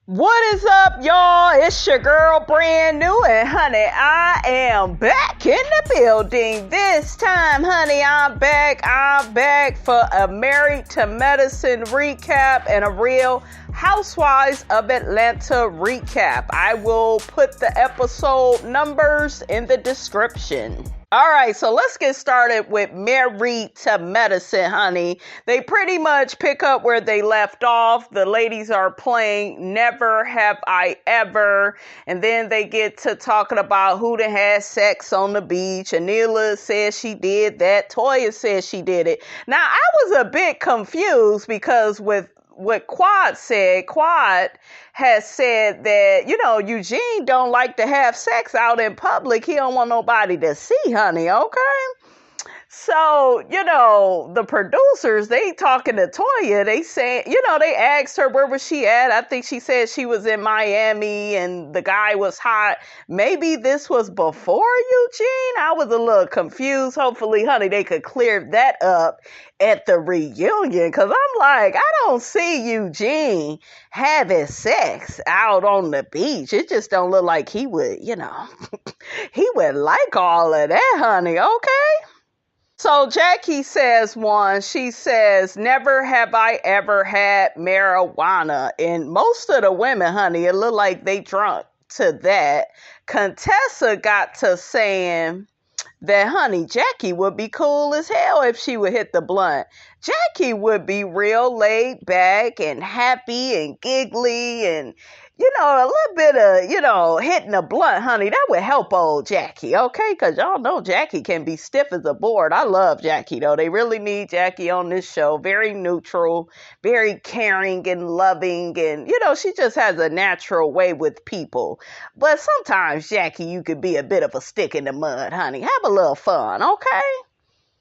What is up, y'all? It's your girl, brand new, and honey, I am back in the building. This time, honey, I'm back for a Married to Medicine recap and a Real Housewives of Atlanta recap. I will put the episode numbers in the description. All right, so let's get started with Married to Medicine, honey. They pretty much pick up where they left off. The ladies are playing Never Have I Ever, and then they get to talking about who done had sex on the beach. Anila says she did that. Toya says she did it. Now, I was a bit confused because with what Quad has said that, Eugene don't like to have sex out in public. He don't want nobody to see, honey, okay? So, the producers, they talking to Toya, they say, they asked her where was she at. I think she said she was in Miami and the guy was hot. Maybe this was before Eugene? I was a little confused. Hopefully, honey, they could clear that up at the reunion, because I'm like, I don't see Eugene having sex out on the beach. It just don't look like he would, he would like all of that, honey, okay? So Jackie says one, she says, never have I ever had marijuana. And most of the women, honey, it look like they drunk to that. Contessa got to saying that, honey, Jackie would be cool as hell if she would hit the blunt. Jackie would be real laid back and happy and giggly and, a little bit of, hitting a blunt, honey. That would help old Jackie, okay? Because y'all know Jackie can be stiff as a board. I love Jackie, though. They really need Jackie on this show. Very neutral, very caring and loving. And, she just has a natural way with people. But sometimes, Jackie, you could be a bit of a stick in the mud, honey. Have a little fun, okay?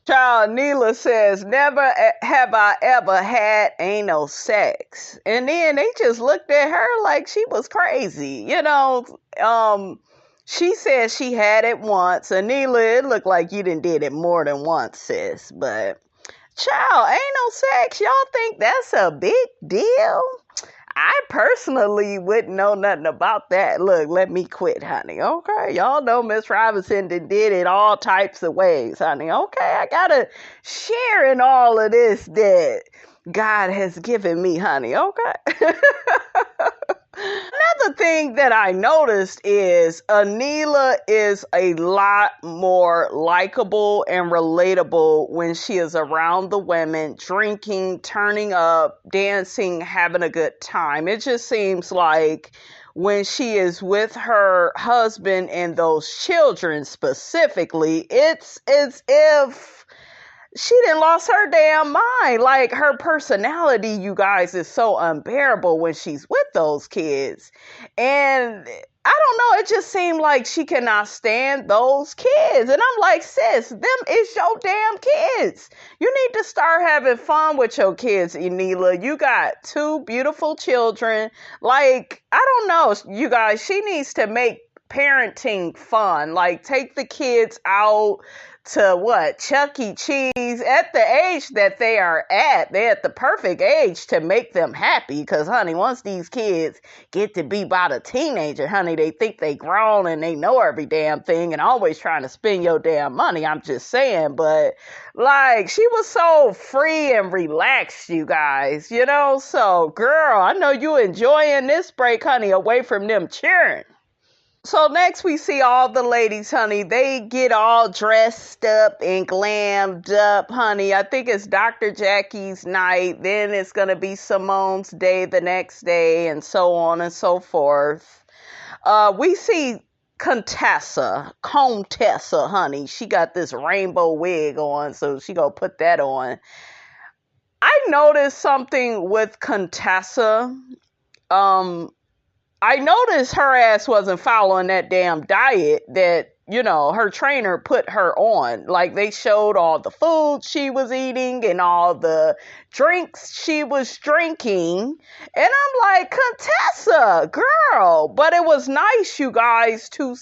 Child, Neela says, never have I ever had anal sex. And then they just looked at her like she was crazy. She said she had it once. And Neela, it looked like you done did it more than once, sis. But, child, anal sex, y'all think that's a big deal? I personally wouldn't know nothing about that. Look, let me quit, honey, okay? Y'all know Miss Robinson did it all types of ways, honey, okay? I gotta share in all of this that God has given me, honey, okay? Another thing that I noticed is Anila is a lot more likable and relatable when she is around the women, drinking, turning up, dancing, having a good time. It just seems like when she is with her husband and those children specifically, it's as if she done lost her damn mind. Like, her personality, you guys, is so unbearable when she's with those kids. And I don't know, it just seemed like she cannot stand those kids. And I'm like, sis, them is your damn kids. You need to start having fun with your kids, Enila. You got two beautiful children. Like, I don't know, you guys, she needs to make parenting fun. Like, take the kids out to Chuck E. Cheese at the age that they are at. They're at the perfect age to make them happy. Because, honey, once these kids get to be about a teenager, honey, they think they grown and they know every damn thing and always trying to spend your damn money. I'm just saying. But, like, she was so free and relaxed, you guys, So, girl, I know you enjoying this break, honey, away from them cheering. So next we see all the ladies, honey. They get all dressed up and glammed up, honey. I think it's Dr. Jackie's night. Then it's going to be Simone's day the next day and so on and so forth. We see Contessa, honey. She got this rainbow wig on, so she going to put that on. I noticed something with Contessa. I noticed her ass wasn't following that damn diet that, her trainer put her on. Like, they showed all the food she was eating and all the drinks she was drinking. And I'm like, Contessa, girl. But it was nice, you guys, to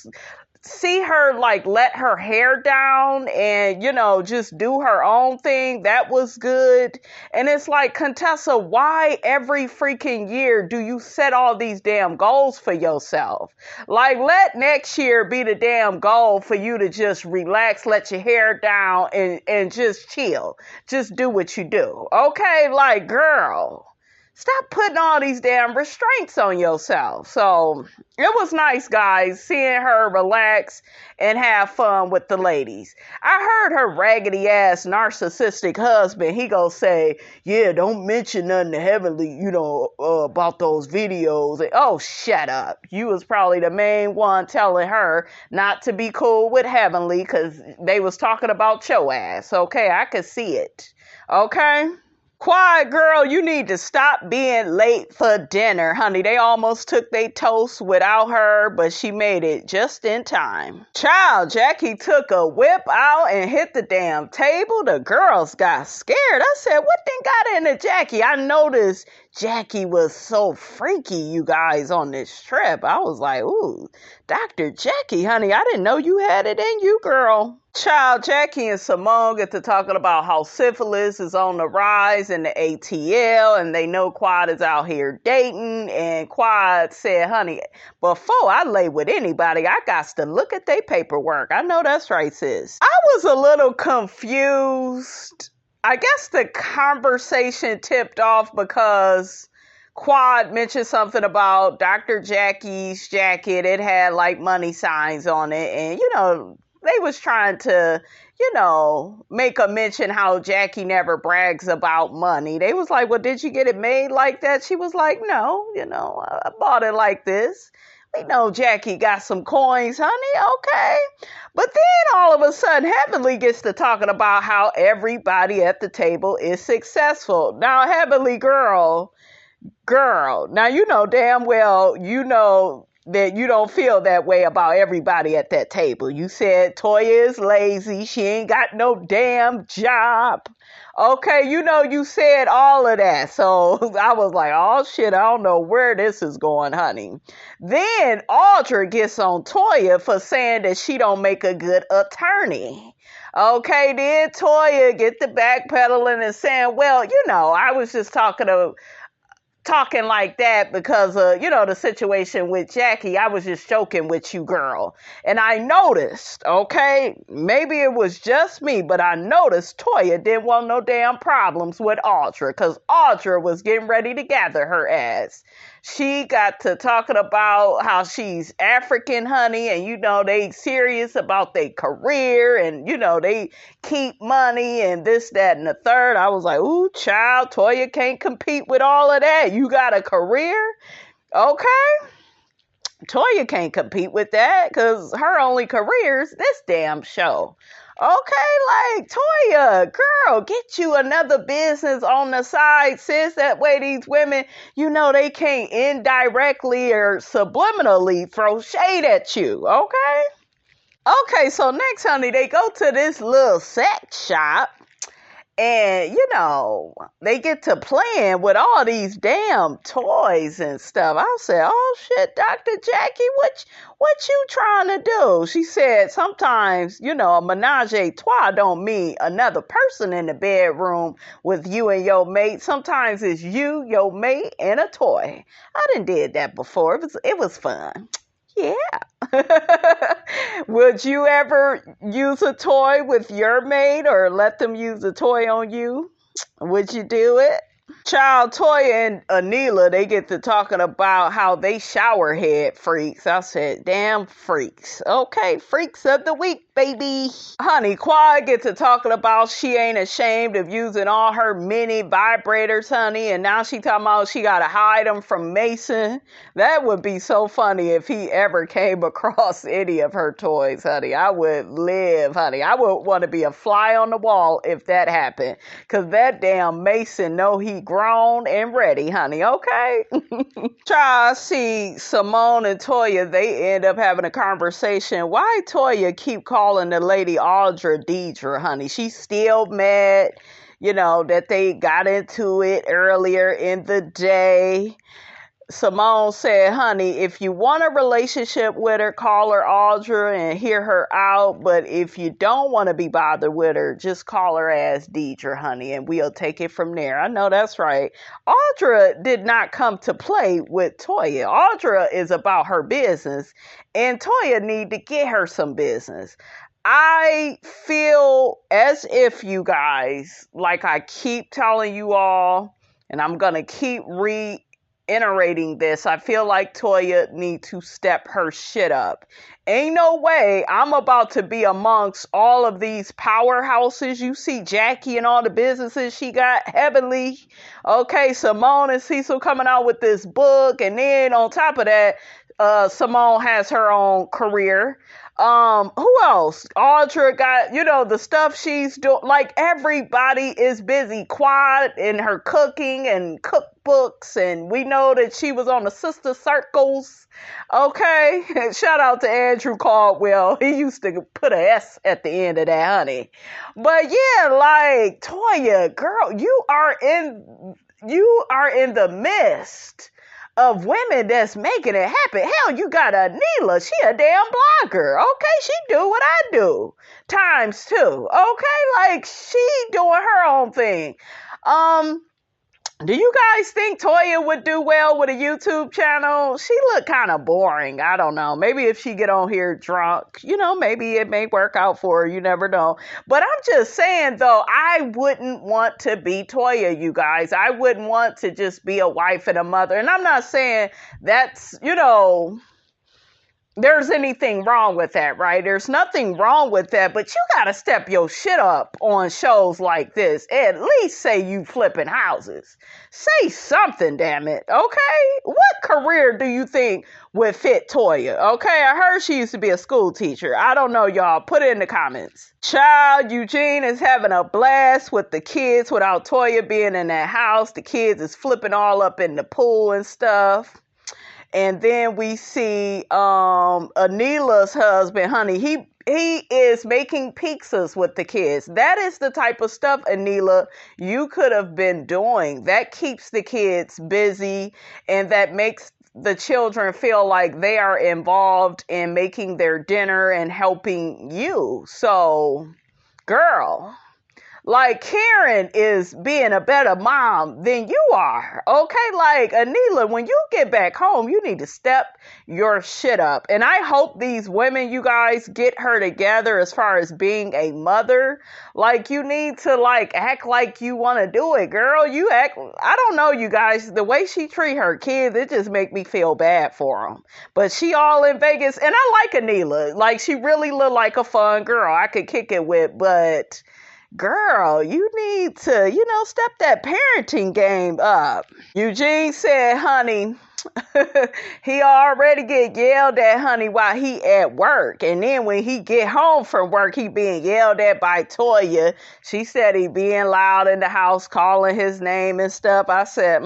see her like let her hair down and, just do her own thing. That was good. And it's like, Contessa, why every freaking year do you set all these damn goals for yourself? Like, let next year be the damn goal for you to just relax, let your hair down and just chill. Just do what you do. Okay? Like, girl, stop putting all these damn restraints on yourself. So it was nice, guys, seeing her relax and have fun with the ladies. I heard her raggedy ass narcissistic husband, he gonna say, yeah, don't mention nothing to Heavenly, about those videos. And, oh, shut up. You was probably the main one telling her not to be cool with Heavenly because they was talking about your ass. Okay, I could see it. Okay? Quiet girl, you need to stop being late for dinner, honey. They almost took their toast without her, but she made it just in time. Child, Jackie took a whip out and hit the damn table. The girls got scared. I said, what thing got into Jackie? I noticed Jackie was so freaky, you guys, on this trip. I was like, ooh, Dr. Jackie, honey, I didn't know you had it in you, girl. Child, Jackie and Simone get to talking about how syphilis is on the rise in the ATL, and they know Quad is out here dating, and Quad said, honey, before I lay with anybody, I got to look at their paperwork. I know that's right, sis. I was a little confused. I guess the conversation tipped off because Quad mentioned something about Dr. Jackie's jacket. It had like money signs on it, and they was trying to, make a mention how Jackie never brags about money. They was like, well, did you get it made like that? She was like, no, I bought it like this. We know Jackie got some coins, honey, okay? But then all of a sudden, Heavenly gets to talking about how everybody at the table is successful. Now, Heavenly girl, now you know damn well, that you don't feel that way about everybody at that table. You said Toya is lazy. She ain't got no damn job. Okay, you said all of that. So I was like, oh shit, I don't know where this is going, honey. Then Audra gets on Toya for saying that she don't make a good attorney. Okay, then Toya get the backpedaling and saying, well, I was just talking like that because of, the situation with Jackie. I was just joking with you, girl. And I noticed, okay, maybe it was just me, but I noticed Toya didn't want no damn problems with Audra because Audra was getting ready to gather her ass. She got to talking about how she's African, honey, and they serious about their career and, they keep money and this, that, and the third. I was like, ooh, child, Toya can't compete with all of that. You got a career? Okay. Toya can't compete with that because her only career is this damn show. Okay, like, Toya, girl, get you another business on the side, sis. That way these women, they can't indirectly or subliminally throw shade at you, okay? Okay, so next, honey, they go to this little sex shop. And, they get to playing with all these damn toys and stuff. I said, oh, shit, Dr. Jackie, what you trying to do? She said, sometimes, a menage a trois don't mean another person in the bedroom with you and your mate. Sometimes it's you, your mate, and a toy. I done did that before. It was fun. Yeah. Would you ever use a toy with your mate or let them use a toy on you? Would you do it? Child, Toya and Anila, they get to talking about how they shower head freaks. I said, damn freaks. Okay, freaks of the week, baby. Honey, Quad get to talking about she ain't ashamed of using all her mini vibrators, honey. And now she talking about she got to hide them from Mason. That would be so funny if he ever came across any of her toys, honey. I would live, honey. I would want to be a fly on the wall if that happened. Because that damn Mason know he grown and ready, honey, okay? Child, see Simone and Toya, they end up having a conversation. Why Toya keep calling the lady Audra Deidre, honey? She's still mad, that they got into it earlier in the day. Simone said, honey, if you want a relationship with her, call her Audra and hear her out. But if you don't want to be bothered with her, just call her as Deidre, honey, and we'll take it from there. I know that's right. Audra did not come to play with Toya. Audra is about her business, and Toya need to get her some business. I feel as if, you guys, like I keep telling you all, and I'm going to keep reiterating this, I feel like Toya need to step her shit up. Ain't no way I'm about to be amongst all of these powerhouses. You see Jackie and all the businesses she got, Heavenly. Okay, Simone and Cecil coming out with this book. And then on top of that, Simone has her own career. Who else? Audra got, the stuff she's doing. Like, everybody is busy. Quad in her cooking and cookbooks, and we know that she was on the Sister Circles. Okay, shout out to Andrew Caldwell. He used to put an S at the end of that, honey. But yeah, like, Toya, girl, you are in the midst of women that's making it happen. Hell, you got a Neela. She a damn blogger. Okay, she do what I do. Times two. Okay, like, she doing her own thing. Do you guys think Toya would do well with a YouTube channel? She look kind of boring. I don't know. Maybe if she get on here drunk, maybe it may work out for her. You never know. But I'm just saying, though, I wouldn't want to be Toya, you guys. I wouldn't want to just be a wife and a mother. And I'm not saying that's, there's anything wrong with that, right? There's nothing wrong with that, but you got to step your shit up on shows like this. At least say you flipping houses. Say something, damn it, okay? What career do you think would fit Toya? Okay, I heard she used to be a school teacher. I don't know, y'all. Put it in the comments. Child, Eugene is having a blast with the kids without Toya being in that house. The kids is flipping all up in the pool and stuff. And then we see Anila's husband, honey. He is making pizzas with the kids. That is the type of stuff, Anila, you could have been doing. That keeps the kids busy, and that makes the children feel like they are involved in making their dinner and helping you. So, girl, like, Karen is being a better mom than you are. Okay, like, Anila, when you get back home, you need to step your shit up. And I hope these women, you guys, get her together as far as being a mother. Like, you need to, like, act like you want to do it, girl. I don't know, you guys, the way she treat her kids, it just make me feel bad for them. But she all in Vegas, and I like Anila. Like, she really look like a fun girl I could kick it with, but girl, you need to, step that parenting game up. Eugene said, honey, he already get yelled at, honey, while he at work. And then when he get home from work, he being yelled at by Toya. She said he being loud in the house, calling his name and stuff. I said,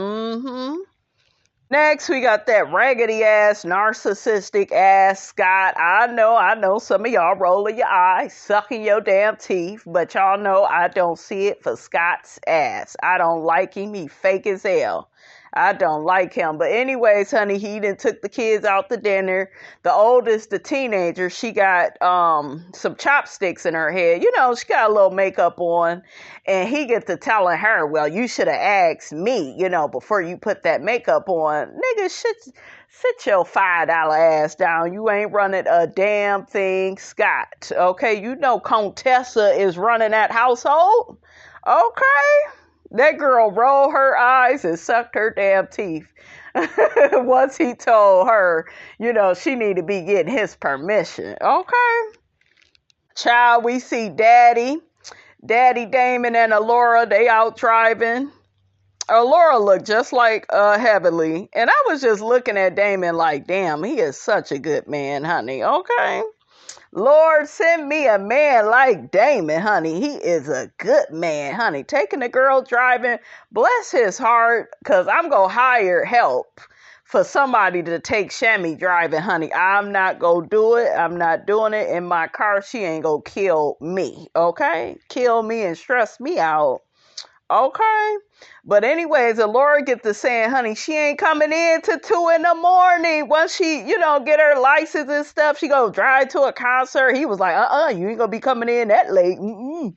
Next, we got that raggedy ass, narcissistic ass Scott. I know some of y'all rolling your eyes, sucking your damn teeth, but y'all know I don't see it for Scott's ass. I don't like him. He fake as hell. I don't like him. But anyways, honey, he done took the kids out to dinner. The oldest, the teenager, she got some chopsticks in her head. She got a little makeup on. And he get to telling her, well, you should have asked me, before you put that makeup on. Nigga, sit your $5 ass down. You ain't running a damn thing, Scott. Okay, Contessa is running that household. Okay. That girl rolled her eyes and sucked her damn teeth once he told her, she need to be getting his permission. Okay. Child, we see Daddy Damon and Alora, they out driving. Alora looked just like Heavenly. And I was just looking at Damon like, damn, he is such a good man, honey. Okay. Lord, send me a man like Damon, honey. He is a good man, honey. Taking the girl driving, bless his heart, because I'm going to hire help for somebody to take Shammy driving, honey. I'm not going to do it. I'm not doing it in my car. She ain't going to kill me, okay? Kill me and stress me out. Okay. But anyways, Laura get to saying, honey, she ain't coming in till 2 in the morning. Once she, get her license and stuff, she go drive to a concert. He was like, you ain't gonna be coming in that late. Mm-mm.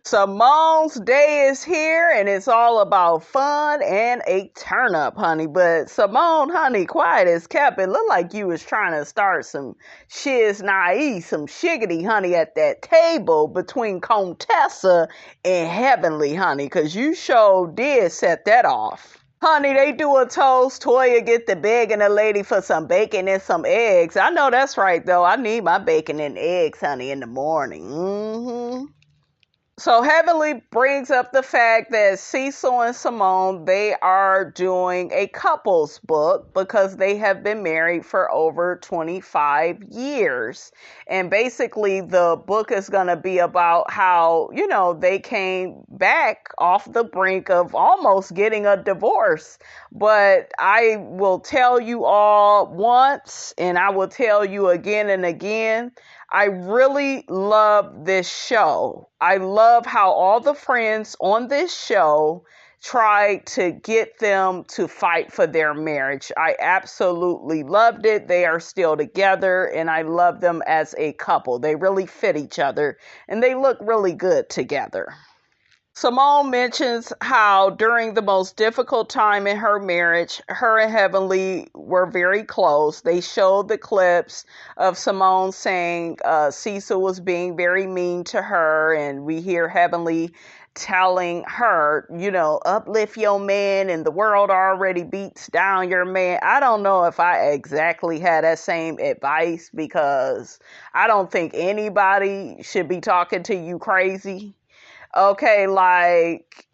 Simone's day is here, and it's all about fun and a turn up, honey. But Simone, honey, quiet as kept. It looked like you was trying to start some shiz naive, some shiggity, honey, at that table between Contessa and Heavenly, honey, because you sure did set that off. Honey, they do a toast. Toya get the begging the lady for some bacon and some eggs. I know that's right, though. I need my bacon and eggs, honey, in the morning. Mm-hmm. So Heavenly brings up the fact that Cecil and Simone, they are doing a couples book because they have been married for over 25 years. And basically the book is going to be about how, they came back off the brink of almost getting a divorce. But I will tell you all once, and I will tell you again and again, I really love this show. I love how all the friends on this show tried to get them to fight for their marriage. I absolutely loved it. They are still together, and I love them as a couple. They really fit each other, and they look really good together. Simone mentions how during the most difficult time in her marriage, her and Heavenly were very close. They showed the clips of Simone saying Cecil was being very mean to her, and we hear Heavenly telling her, uplift your man and the world already beats down your man. I don't know if I exactly had that same advice because I don't think anybody should be talking to you crazy. Okay,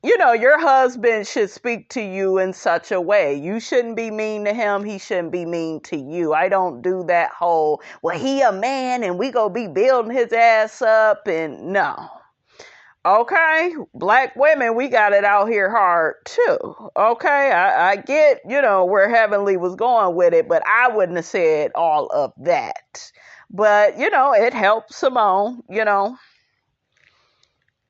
your husband should speak to you in such a way. You shouldn't be mean to him. He shouldn't be mean to you. I don't do that whole, well, he a man and we gonna be building his ass up, and no. Okay, black women, we got it out here hard too. Okay, I get, where Heavenly was going with it, but I wouldn't have said all of that. But, it helped Simone,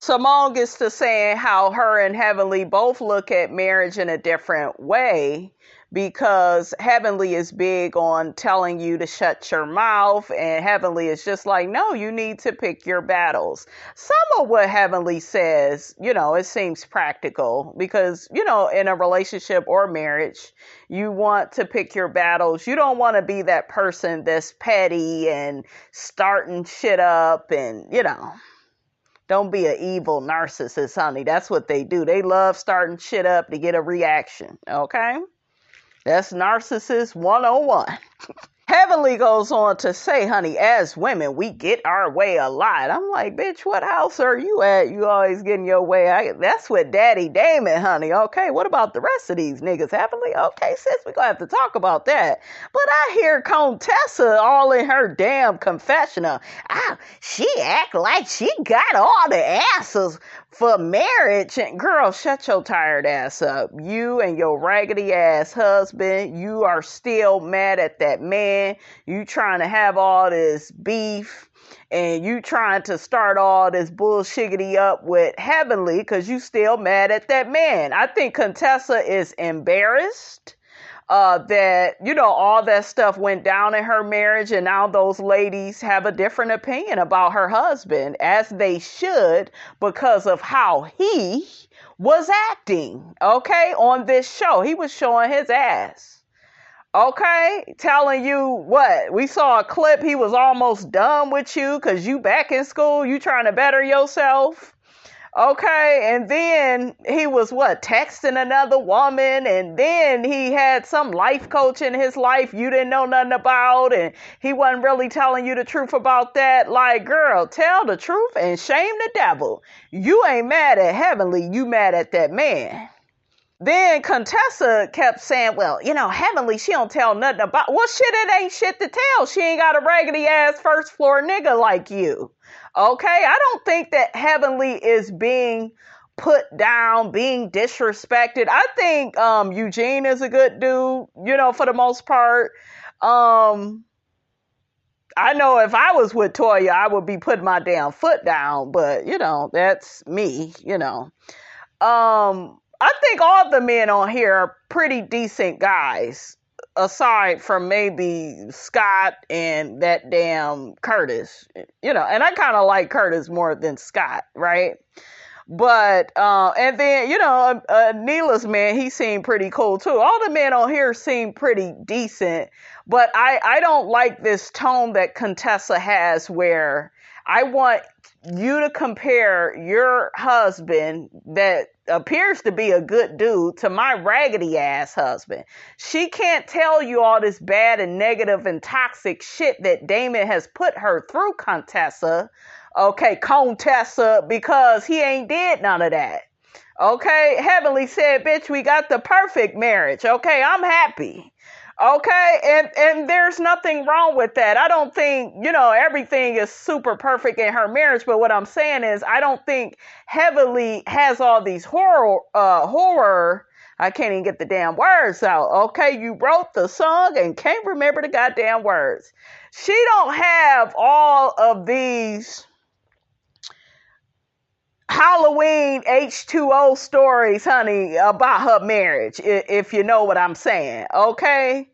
Simone gets to saying how her and Heavenly both look at marriage in a different way because Heavenly is big on telling you to shut your mouth, and Heavenly is just like, no, you need to pick your battles. Some of what Heavenly says, it seems practical because, in a relationship or marriage, you want to pick your battles. You don't want to be that person that's petty and starting shit up and, Don't be an evil narcissist, honey. That's what they do. They love starting shit up to get a reaction, okay? That's narcissist 101. Heavenly goes on to say, honey, as women, we get our way a lot. I'm like, bitch, what house are you at? You always getting your way. That's with Daddy Damon, honey. Okay, what about the rest of these niggas? Heavenly? Okay, sis, we're going to have to talk about that. But I hear Contessa all in her damn confessional. She act like she got all the answers for marriage. And girl, shut your tired ass up. You and your raggedy ass husband, you are still mad at that man. You trying to have all this beef and you trying to start all this bullshiggity up with Heavenly because you still mad at that man. I think Contessa is embarrassed that, all that stuff went down in her marriage, and now those ladies have a different opinion about her husband, as they should, because of how he was acting, okay, on this show. He was showing his ass. Okay, telling you what? We saw a clip. He was almost done with you because you back in school. You trying to better yourself. Okay, and then he was texting another woman, and then he had some life coach in his life you didn't know nothing about, and he wasn't really telling you the truth about that. Like, girl, tell the truth and shame the devil. You ain't mad at Heavenly, you mad at that man. Then Contessa kept saying, well, Heavenly, she don't tell nothing about, well, shit, it ain't shit to tell. She ain't got a raggedy ass first floor nigga like you. Okay, I don't think that Heavenly is being put down, being disrespected. I think Eugene is a good dude, for the most part. I know if I was with Toya, I would be putting my damn foot down, but, that's me, I think all the men on here are pretty decent guys, aside from maybe Scott and that damn Curtis. And I kind of like Curtis more than Scott, right? But and then Neela's man, he seemed pretty cool too. All the men on here seem pretty decent, but I don't like this tone that Contessa has, where I want you to compare your husband that appears to be a good dude to my raggedy ass husband. She can't tell you all this bad and negative and toxic shit that Damon has put her through, Contessa. Okay, Contessa, because he ain't did none of that. Okay, Heavenly said, bitch, we got the perfect marriage. Okay, I'm happy. Okay, and there's nothing wrong with that. I don't think, everything is super perfect in her marriage, but what I'm saying is I don't think Heavenly has all these horror, I can't even get the damn words out. Okay, you wrote the song and can't remember the goddamn words. She don't have all of these Halloween H2O stories, honey, about her marriage, if you know what I'm saying, okay?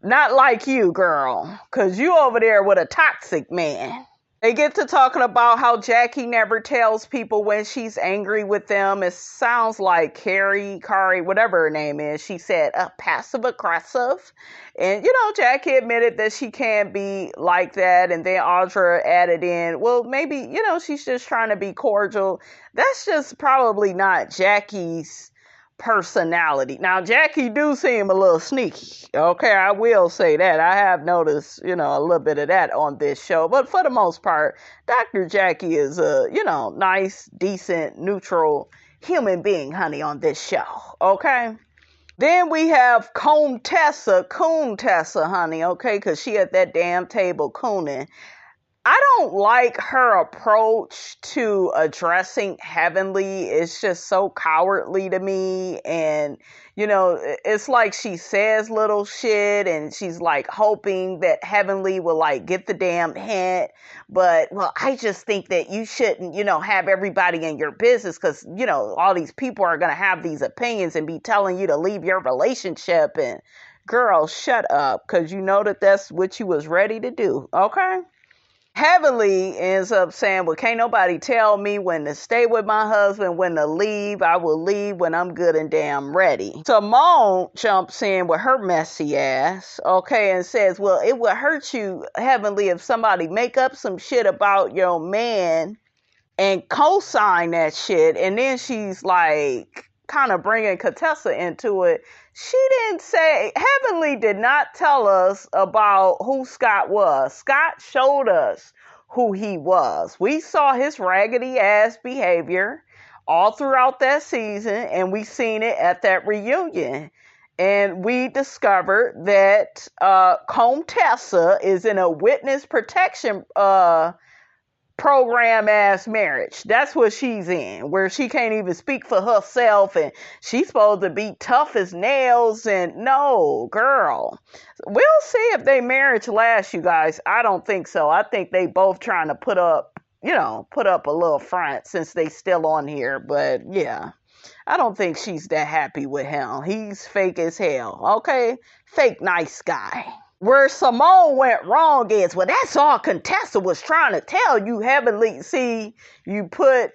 Not like you, girl, because you over there with a toxic man. They get to talking about how Jackie never tells people when she's angry with them. It sounds like Kari, whatever her name is. She said passive aggressive. And, Jackie admitted that she can't be like that. And then Audra added in, well, maybe, she's just trying to be cordial. That's just probably not Jackie's personality. Now, Jackie do seem a little sneaky. Okay, I will say that. I have noticed, a little bit of that on this show. But for the most part, Dr. Jackie is a, nice, decent, neutral human being, honey, on this show. Okay? Then we have Contessa, honey, okay? Because she at that damn table cooning. I don't like her approach to addressing Heavenly. It's just so cowardly to me. And, it's like she says little shit and she's like hoping that Heavenly will like get the damn hint. But, well, I just think that you shouldn't, have everybody in your business because, all these people are going to have these opinions and be telling you to leave your relationship. And girl, shut up, because you know that that's what you was ready to do. Okay? Heavenly ends up saying, well, can't nobody tell me when to stay with my husband, when to leave. I will leave when I'm good and damn ready. Simone jumps in with her messy ass, okay, and says, well, it would hurt you, Heavenly, if somebody make up some shit about your man and co-sign that shit. And then she's like kind of bringing Contessa into it. She didn't say, Heavenly did not tell us about who Scott was. Scott showed us who he was. We saw his raggedy ass behavior all throughout that season, and we seen it at that reunion. And we discovered that Contessa is in a witness protection program ass marriage. That's what she's in, where she can't even speak for herself and she's supposed to be tough as nails. And no, girl, we'll see if they marriage lasts, you guys. I don't think so. I think they both trying to put up a little front since they still on here. But yeah, I don't think she's that happy with him. He's fake as hell. Okay, fake nice guy. Where Simone went wrong is, well, that's all Contessa was trying to tell you, Heavenly. See, you put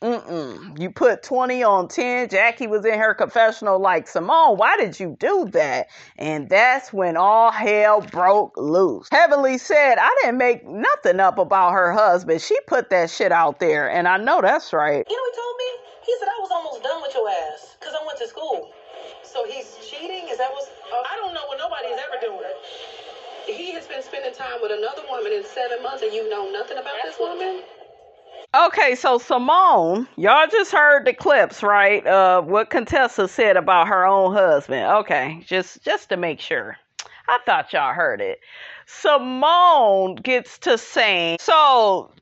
20 on 10. Jackie was in her confessional like, Simone, why did you do that? And that's when all hell broke loose. Heavenly said, I didn't make nothing up about her husband. She put that shit out there, and I know that's right. He told me? He said, I was almost done with your ass because I went to school. So he's cheating? Is that what's... I don't know what nobody is ever doing. He has been spending time with another woman in 7 months and you know nothing about this woman? Okay, so Simone, y'all just heard the clips, right? What Contessa said about her own husband. Okay, just to make sure. I thought y'all heard it. Simone gets to saying, so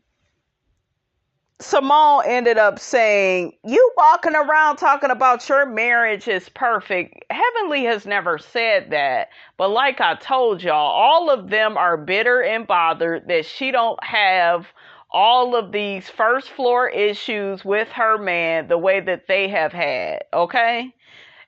Simone ended up saying, you walking around talking about your marriage is perfect. Heavenly has never said that. But like I told y'all, all of them are bitter and bothered that she don't have all of these first floor issues with her man the way that they have had, okay?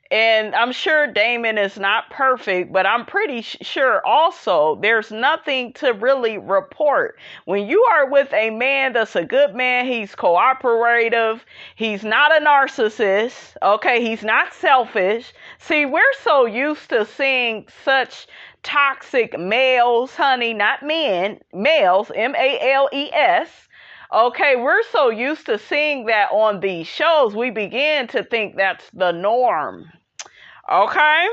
And I'm sure Damon is not perfect, but I'm pretty sure also there's nothing to really report. When you are with a man that's a good man, he's cooperative, he's not a narcissist, okay, he's not selfish. See, we're so used to seeing such toxic males, honey, not men, males, males. Okay, we're so used to seeing that on these shows, we begin to think that's the norm. Okay?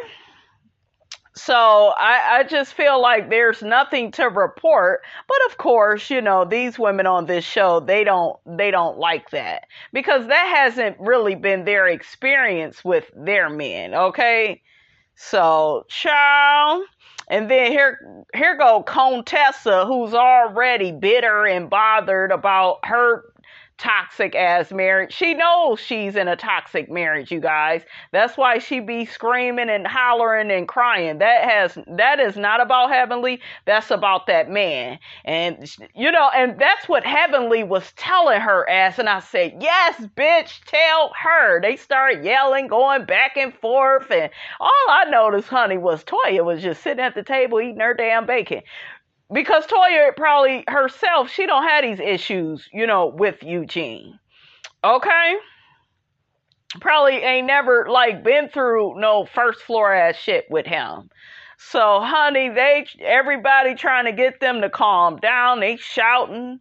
So I just feel like there's nothing to report. But of course, you know, these women on this show, they don't like that. Because that hasn't really been their experience with their men, okay? So, child. And then here go CONTESSA, who's already bitter and bothered about her toxic ass marriage. She knows she's in a toxic marriage, you guys. That's why she be screaming and hollering and crying. That is not about Heavenly. That's about that man. And you know, and that's what Heavenly was telling her ass. And I said, yes, bitch, tell her. They start yelling, going back and forth. And all I noticed, honey, was Toya was just sitting at the table eating her damn bacon. Because Toya probably herself, she don't have these issues, you know, with Eugene. Okay? Probably ain't never, like, been through no first floor ass shit with him. So, honey, everybody trying to get them to calm down. They shouting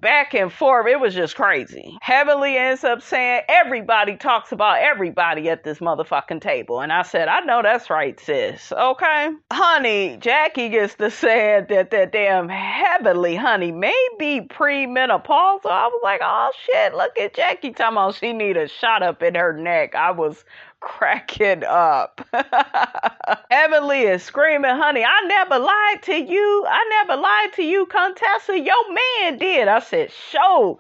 back and forth. It was just crazy. Heavenly ends up saying everybody talks about everybody at this motherfucking table. And I said, I know that's right, sis. Okay? Honey, Jackie gets to saying that damn Heavenly, honey, may be premenopausal. I was like, oh shit, look at Jackie talking about she need a shot up in her neck. I was cracking up. Heavenly is screaming, honey, I never lied to you. I never lied to you, Contessa. Your man did. I said, show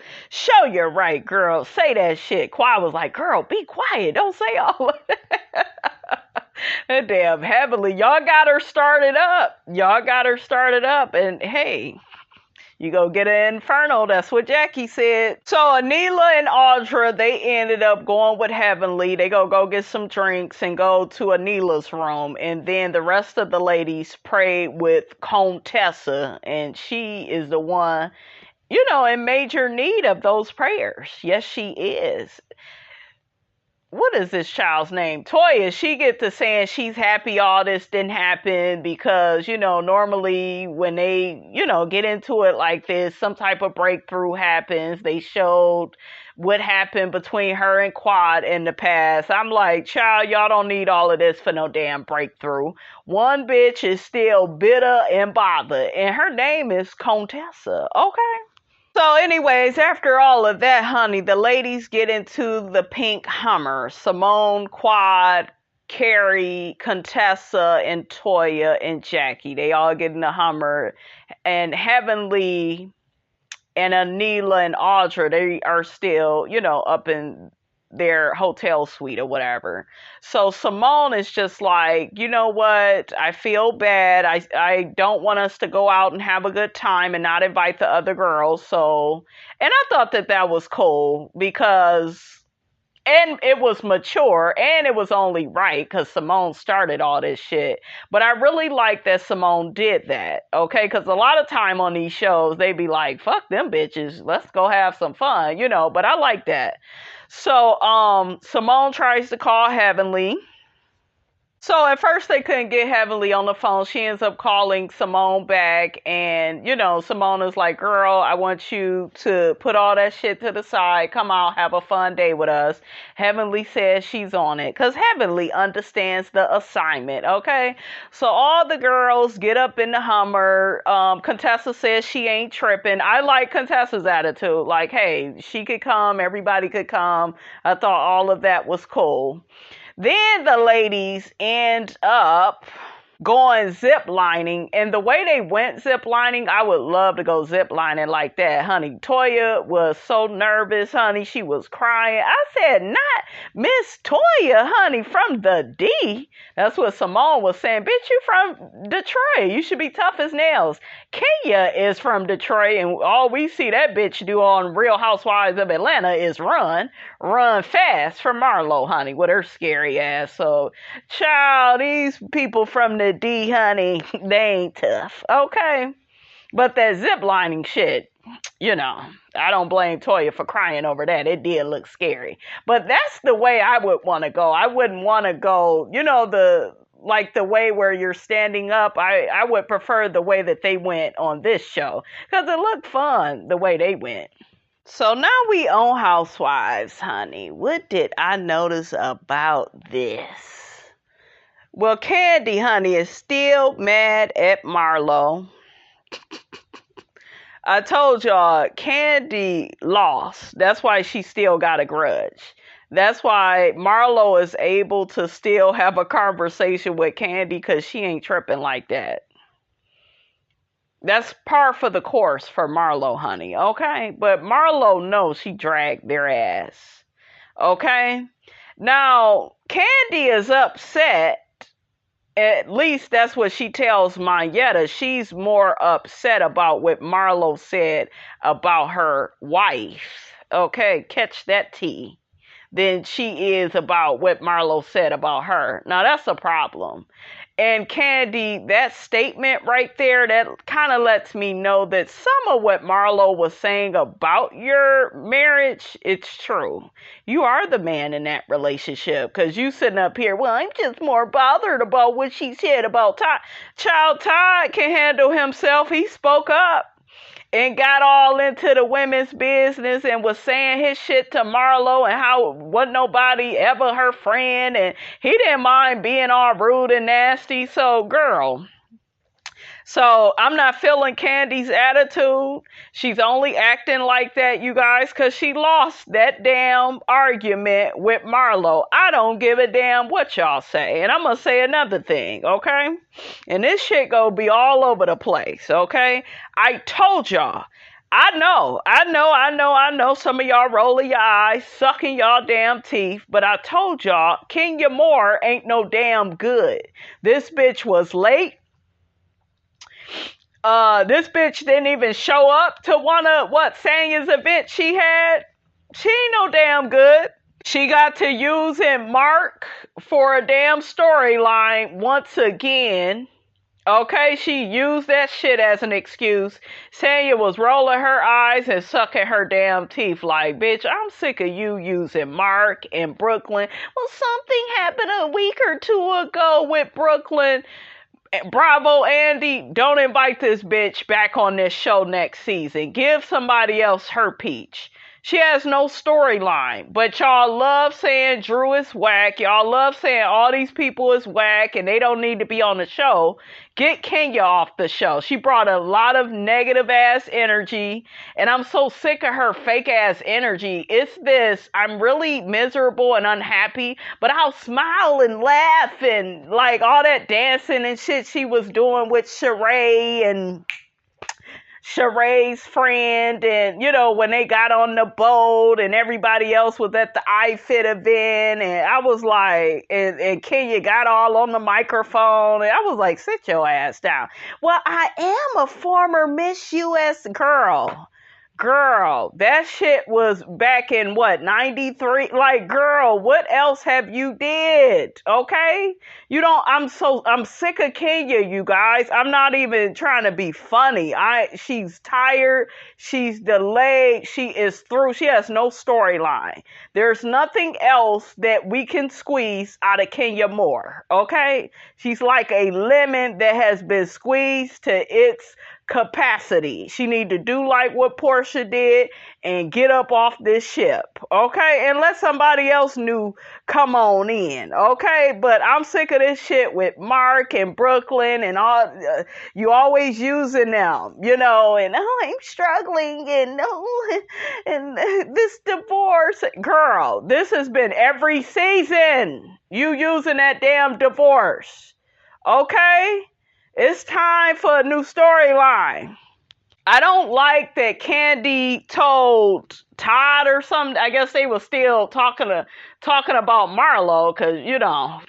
you're right, girl. Say that shit. Quai was like, girl, be quiet. Don't say all of that. That damn Heavenly. Y'all got her started up. And hey, you go get an inferno. That's what Jackie said. So Anila and Audra, they ended up going with Heavenly. They go get some drinks and go to Anila's room. And then the rest of the ladies prayed with Contessa. And she is the one, you know, in major need of those prayers. Yes, she is. What is this child's name? Toya. She get to saying she's happy all this didn't happen because, you know, normally when they, you know, get into it like this, some type of breakthrough happens. They showed what happened between her and Quad in the past. I'm like, child, y'all don't need all of this for no damn breakthrough. One bitch is still bitter and bothered, and her name is Contessa. Okay? So anyways, after all of that, honey, the ladies get into the pink Hummer. Simone, Quad, Carrie, Contessa, and Toya, and Jackie. They all get in the Hummer. And Heavenly and Anila and Audra, they are still, you know, up in their hotel suite or whatever. So Simone is just like, you know what? I feel bad. I don't want us to go out and have a good time and not invite the other girls. So, and I thought that was cool because, and it was mature and it was only right because Simone started all this shit. But I really like that Simone did that. Okay. Cause a lot of time on these shows, they be like, fuck them bitches. Let's go have some fun, you know, but I like that. So, Simone tries to call Heavenly. So at first they couldn't get Heavenly on the phone. She ends up calling Simone back. And, you know, Simone is like, girl, I want you to put all that shit to the side. Come out, have a fun day with us. Heavenly says she's on it. Because Heavenly understands the assignment, okay? So all the girls get up in the Hummer. Contessa says she ain't tripping. I like Contessa's attitude. Like, hey, she could come. Everybody could come. I thought all of that was cool. Then the ladies end up going zip lining, and the way they went zip lining, I would love to go zip lining like that, honey. Toya was so nervous, honey. She was crying. I said, not Miss Toya, honey, from the D. That's what Simone was saying. Bitch, you from Detroit. You should be tough as nails. Kenya is from Detroit, and all we see that bitch do on Real Housewives of Atlanta is run fast for Marlo, honey, with her scary ass. So, child, these people from the D, honey, they ain't tough, okay? But that zip lining shit, you know, I don't blame Toya for crying over that. It did look scary. But that's the way I would want to go. I wouldn't want to go, you know, the way where you're standing up. I would prefer the way that they went on this show, because it looked fun the way they went. So now we on Housewives, honey. What did I notice about this? Well, Kandi, honey, is still mad at Marlo. I told y'all, Kandi lost. That's why she still got a grudge. That's why Marlo is able to still have a conversation with Kandi, because she ain't tripping like that. That's par for the course for Marlo, honey, okay? But Marlo knows she dragged their ass, okay? Now, Kandi is upset. At least that's what she tells Mayetta. She's more upset about what Marlo said about her wife, okay? Catch that tea. Than she is about what Marlo said about her. Now, that's a problem. And Kandi, that statement right there, that kind of lets me know that some of what Marlo was saying about your marriage, it's true. You are the man in that relationship, because you sitting up here, well, I'm just more bothered about what she said about Todd. Child, Todd can handle himself. He spoke up and got all into the women's business and was saying his shit to Marlo and how wasn't nobody ever her friend, and he didn't mind being all rude and nasty. So, girl, so I'm not feeling Kandi's attitude. She's only acting like that, you guys, because she lost that damn argument with Marlo. I don't give a damn what y'all say. And I'm going to say another thing, okay? And this shit gonna be all over the place, okay? I told y'all. I know some of y'all rolling your eyes, sucking y'all damn teeth, but I told y'all, Kenya Moore ain't no damn good. This bitch was late. This bitch didn't even show up to one of SANYA'S event she had. She ain't no damn good. She got to using Mark for a damn storyline once again. Okay, she used that shit as an excuse. Sanya was rolling her eyes and sucking her damn teeth like, bitch, I'm sick of you using Mark and Brooklyn. Well, something happened a week or two ago with Brooklyn. Bravo, Andy, don't invite this bitch back on this show next season. Give somebody else her peach. She has no storyline, but y'all love saying Drew is whack. Y'all love saying all these people is whack and they don't need to be on the show. Get Kenya off the show. She brought a lot of negative ass energy, and I'm so sick of her fake ass energy. It's this, I'm really miserable and unhappy, but I'll smile and laugh and like all that dancing and shit she was doing with Sheree and Sheree's friend, and you know, when they got on the boat and everybody else was at the iFit event, and I was like, and Kenya got all on the microphone, and I was like, sit your ass down. Well, I am a former Miss US girl. Girl, that shit was back in 93? Like, girl, what else have you did? Okay? I'm sick of Kenya, you guys. I'm not even trying to be funny. She's tired. She's delayed. She is through. She has no storyline. There's nothing else that we can squeeze out of Kenya Moore. Okay? She's like a lemon that has been squeezed to its capacity. She need to do like what Portia did and get up off this ship, okay? And let somebody else new come on in, okay? But I'm sick of this shit with Mark and Brooklyn and all. You always using them, you know, and oh, I'm struggling and oh, and this divorce. Girl, this has been every season. You using that damn divorce. Okay? It's time for a new storyline. I don't like that Kandi told Todd or something. I guess they were still talking about Marlo, because, you know,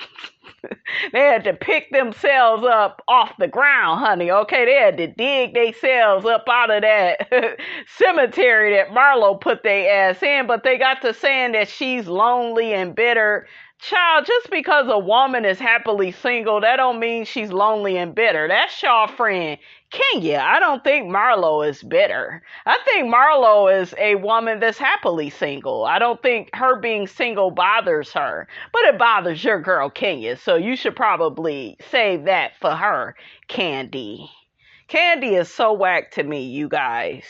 they had to pick themselves up off the ground, honey. Okay, they had to dig themselves up out of that cemetery that Marlo put their ass in. But they got to saying that she's lonely and bitter. Child, just because a woman is happily single, that don't mean she's lonely and bitter. That's your friend Kenya. I don't think Marlo is bitter. I think Marlo is a woman that's happily single. I don't think her being single bothers her, but it bothers your girl Kenya. So you should probably save that for her, Kandi. Kandi is so whack to me, you guys.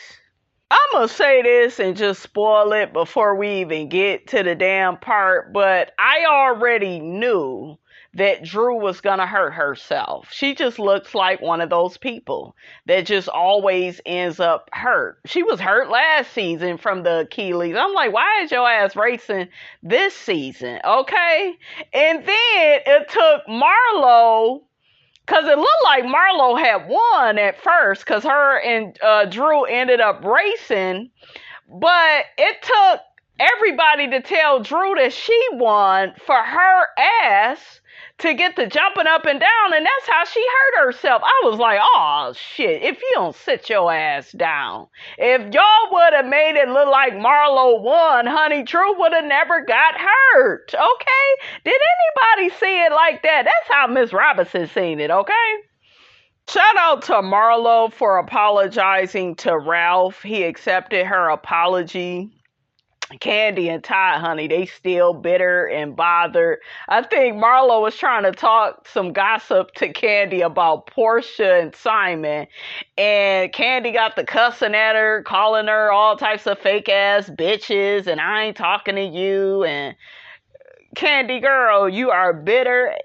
I'm going to say this and just spoil it before we even get to the damn part, but I already knew that Drew was going to hurt herself. She just looks like one of those people that just always ends up hurt. She was hurt last season from the Achilles. I'm like, why is your ass racing this season? Okay. And then it took Marlo, because it looked like Marlo had won at first, because her and Drew ended up racing. But it took everybody to tell Drew that she won for her ass to get the jumping up and down. And that's how she hurt herself. I was like, oh, shit, if you don't sit your ass down. If y'all would have made it look like Marlo won, honey, Drew would have never got hurt. Okay? Did anybody see it like that? That's how Miss Robinson seen it, okay? Shout out to Marlo for apologizing to Ralph. He accepted her apology. Kandi and Todd, honey, they still bitter and bothered. I think Marlo was trying to talk some gossip to Kandi about Portia and Simon, and Kandi got the cussing at her, calling her all types of fake ass bitches, and I ain't talking to you. And Kandi girl, you are bitter,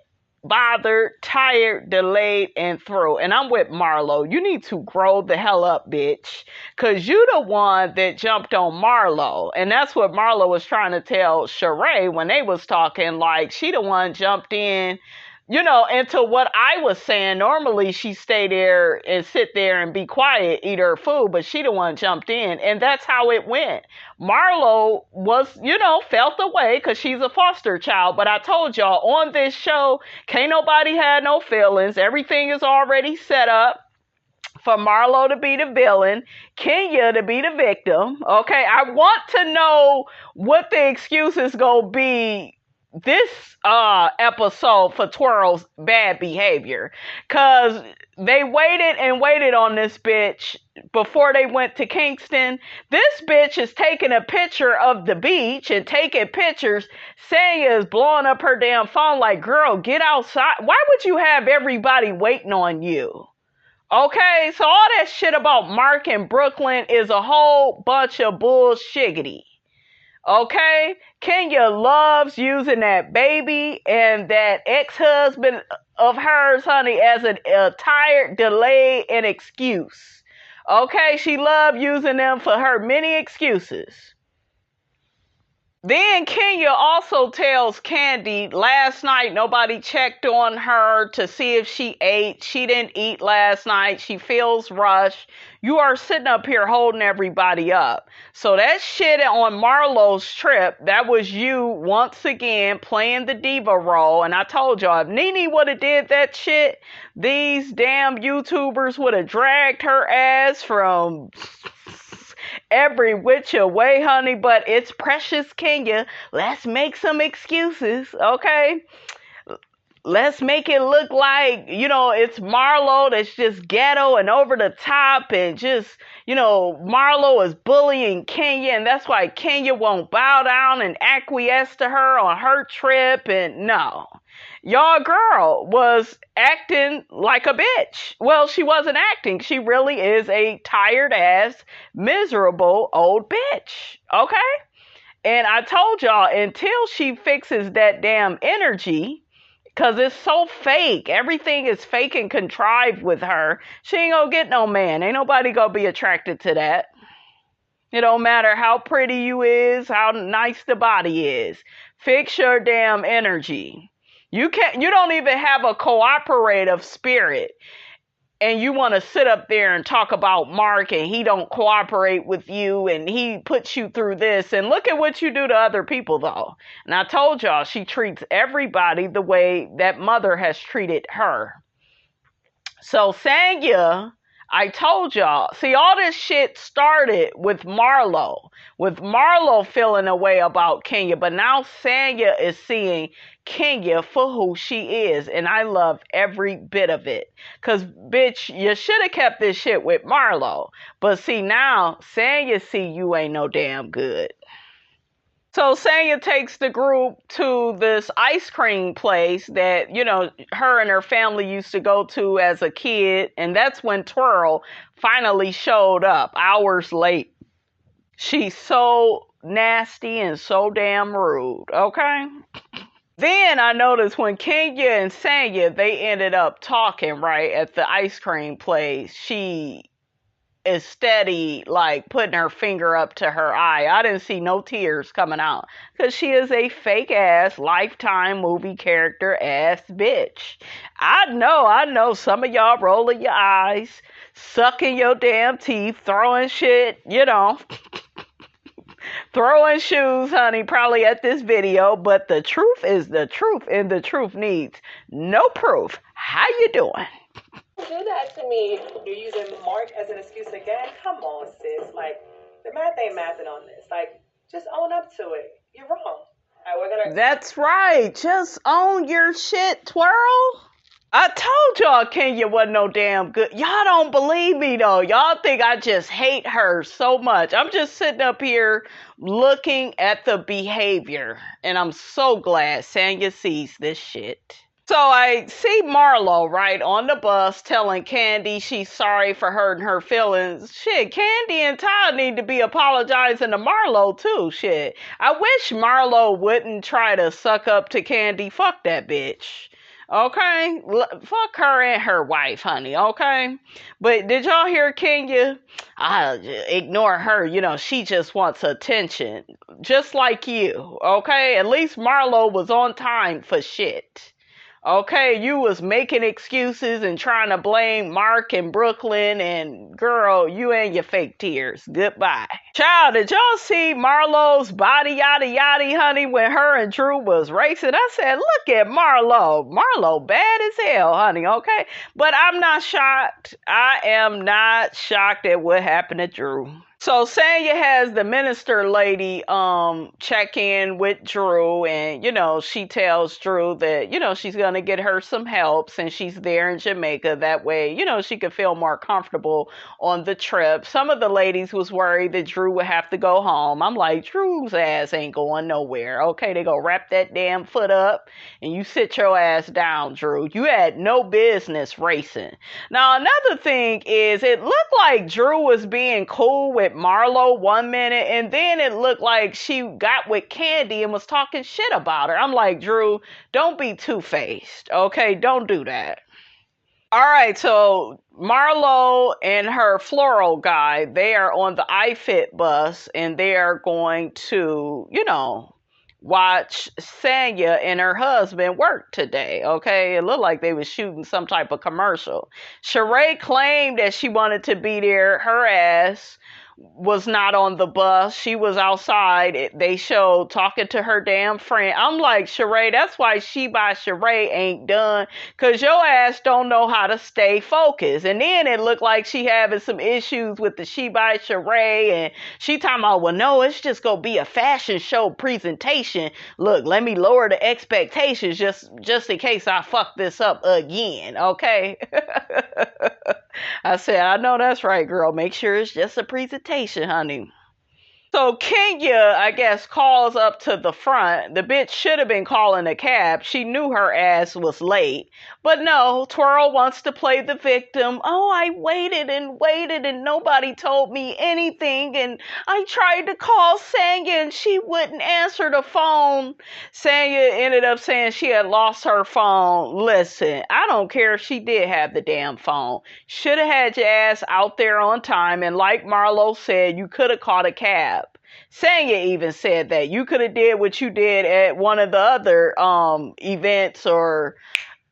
bothered, tired, delayed, and through. And I'm with Marlo. You need to grow the hell up, bitch. Because you the one that jumped on Marlo. And that's what Marlo was trying to tell Sheree when they was talking. Like, she the one jumped in, you know, into what I was saying. Normally, she stay there and sit there and be quiet, eat her food. But she the one jumped in. And that's how it went. Marlo was, you know, felt the way because she's a foster child. But I told y'all, on this show, can't nobody have no feelings. Everything is already set up for Marlo to be the villain, Kenya to be the victim. Okay, I want to know what the excuse is going to be this episode for Twirl's bad behavior, because they waited and waited on this bitch before they went to Kingston. This bitch is taking a picture of the beach and taking pictures. Sanya is blowing up her damn phone like, girl, get outside. Why would you have everybody waiting on you? Okay, so all that shit about Mark and Brooklyn is a whole bunch of bullshiggity. Okay, Kenya loves using that baby and that ex-husband of hers, honey, as a tired, delay, and excuse. Okay, she loved using them for her many excuses. Then Kenya also tells Kandi last night nobody checked on her to see if she ate. She didn't eat last night. She feels rushed. You are sitting up here holding everybody up. So that shit on Marlo's trip, that was you once again playing the diva role. And I told y'all, if Nene would have did that shit, these damn YouTubers would have dragged her ass from every which way, honey. But it's precious Kenya. Let's make some excuses, okay? Let's make it look like, you know, it's Marlo that's just ghetto and over the top, and just, you know, Marlo is bullying Kenya, and that's why Kenya won't bow down and acquiesce to her on her trip. And no, y'all girl was acting like a bitch. Well, she wasn't acting. She really is a tired ass, miserable old bitch. Okay? And I told y'all, until she fixes that damn energy, because it's so fake. Everything is fake and contrived with her. She ain't gonna get no man. Ain't nobody gonna be attracted to that. It don't matter how pretty you is, how nice the body is. Fix your damn energy. You don't even have a cooperative spirit. And you want to sit up there and talk about Mark and he don't cooperate with you and he puts you through this. And look at what you do to other people, though. And I told y'all, she treats everybody the way that mother has treated her. So Sanya, I told y'all, see, all this shit started with Marlo feeling a way about Kenya, but now Sanya is seeing Kenya for who she is, and I love every bit of it. Cause bitch, you should have kept this shit with Marlo, but see, now Sanya see you ain't no damn good. So Sanya takes the group to this ice cream place that, you know, her and her family used to go to as a kid. And that's when Twirl finally showed up hours late. She's so nasty and so damn rude, okay? Then I noticed when Kenya and Sanya, they ended up talking, right, at the ice cream place, she is steady, like, putting her finger up to her eye. I didn't see no tears coming out because she is a fake-ass, Lifetime movie character-ass bitch. I know some of y'all rolling your eyes, sucking your damn teeth, throwing shit, you know, throwing shoes, honey, probably at this video, but the truth is the truth, and the truth needs no proof. How you doing? Do that to me. You're using Mark as an excuse again? Come on, sis. Like, the math ain't mathing on this. Like, just own up to it. You're wrong. All right, we're gonna... That's right. Just own your shit, Twirl. I told y'all Kenya wasn't no damn good. Y'all don't believe me, though. Y'all think I just hate her so much. I'm just sitting up here looking at the behavior, and I'm so glad Sanya sees this shit. So I see Marlo, right, on the bus telling Kandi she's sorry for hurting her feelings. Shit, Kandi and Todd need to be apologizing to Marlo, too. Shit. I wish Marlo wouldn't try to suck up to Kandi. Fuck that bitch. Okay? Fuck her and her wife, honey, okay? But did y'all hear Kenya? Ignore her. You know, she just wants attention. Just like you, okay? At least Marlo was on time for shit. Okay, you was making excuses and trying to blame Mark and Brooklyn, and girl, you and your fake tears. Goodbye. Child, did y'all see Marlo's body yada yada, honey, when her and Drew was racing? I said, look at Marlo. Marlo bad as hell, honey, okay? But I'm not shocked. I am not shocked at what happened to Drew. So Sanya has the minister lady check in with Drew, and, you know, she tells Drew that, you know, she's going to get her some help since she's there in Jamaica. That way, you know, she could feel more comfortable on the trip. Some of the ladies was worried that Drew would have to go home. I'm like, Drew's ass ain't going nowhere. Okay, they go wrap that damn foot up and you sit your ass down, Drew. You had no business racing. Now, another thing is it looked like Drew was being cool with Marlo 1 minute, and then it looked like she got with Kandi and was talking shit about her. I'm like, Drew, don't be two-faced, okay? Don't do that. All right, so Marlo and her floral guy, they are on the iFit bus, and they are going to, you know, watch Sanya and her husband work today, okay? It looked like they was shooting some type of commercial. Sheree claimed that she wanted to be there. Her ass was not on the bus. She was outside. They showed talking to her damn friend. I'm like, Sheree, that's why She by Sheree ain't done, because your ass don't know how to stay focused. And then it looked like she having some issues with the She by Sheree, and she talking about, well, no, it's just gonna be a fashion show presentation. Look, let me lower the expectations just in case I fuck this up again, okay? I said, I know that's right, girl. Make sure it's just a presentation, honey. So Kenya, I guess, calls up to the front. The bitch should have been calling a cab. She knew her ass was late. But no, Twirl wants to play the victim. Oh, I waited and nobody told me anything. And I tried to call Sanya and she wouldn't answer the phone. Sanya ended up saying she had lost her phone. Listen, I don't care if she did have the damn phone. Should have had your ass out there on time. And like Marlo said, you could have caught a cab. Sanya even said that you could have did what you did at one of the other events or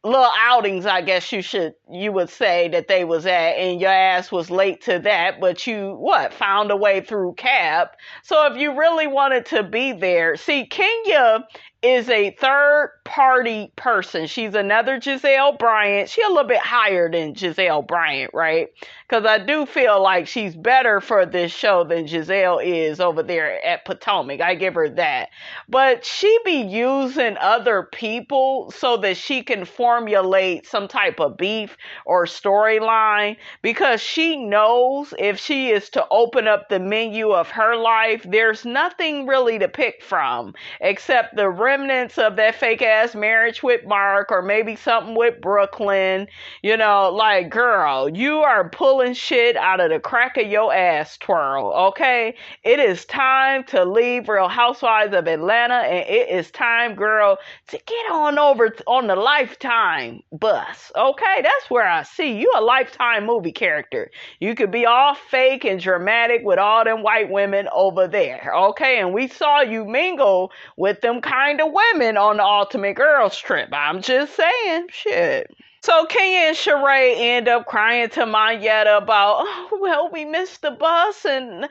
little outings, I guess you would say that they was at, and your ass was late to that, but you found a way through cab. So if you really wanted to be there, see, Kenya is a third party person. She's another Giselle Bryant. She's a little bit higher than Giselle Bryant, right? Because I do feel like she's better for this show than Giselle is over there at Potomac. I give her that. But she be using other people so that she can formulate some type of beef or storyline, because she knows if she is to open up the menu of her life, there's nothing really to pick from except the remnants of that fake ass marriage with Mark, or maybe something with Brooklyn. You know, like, girl, you are pulling shit out of the crack of your ass, twirl. Okay, it is time to leave Real Housewives of Atlanta, and it is time, girl, to get on over on the Lifetime bus. Okay, that's where I see you, a Lifetime movie character. You could be all fake and dramatic with all them white women over there. Okay, and we saw you mingle with them kind of women on the Ultimate Girls Trip. I'm just saying, shit. So Kenya and Sheree end up crying to Mayetta about, oh, well, we missed the bus, and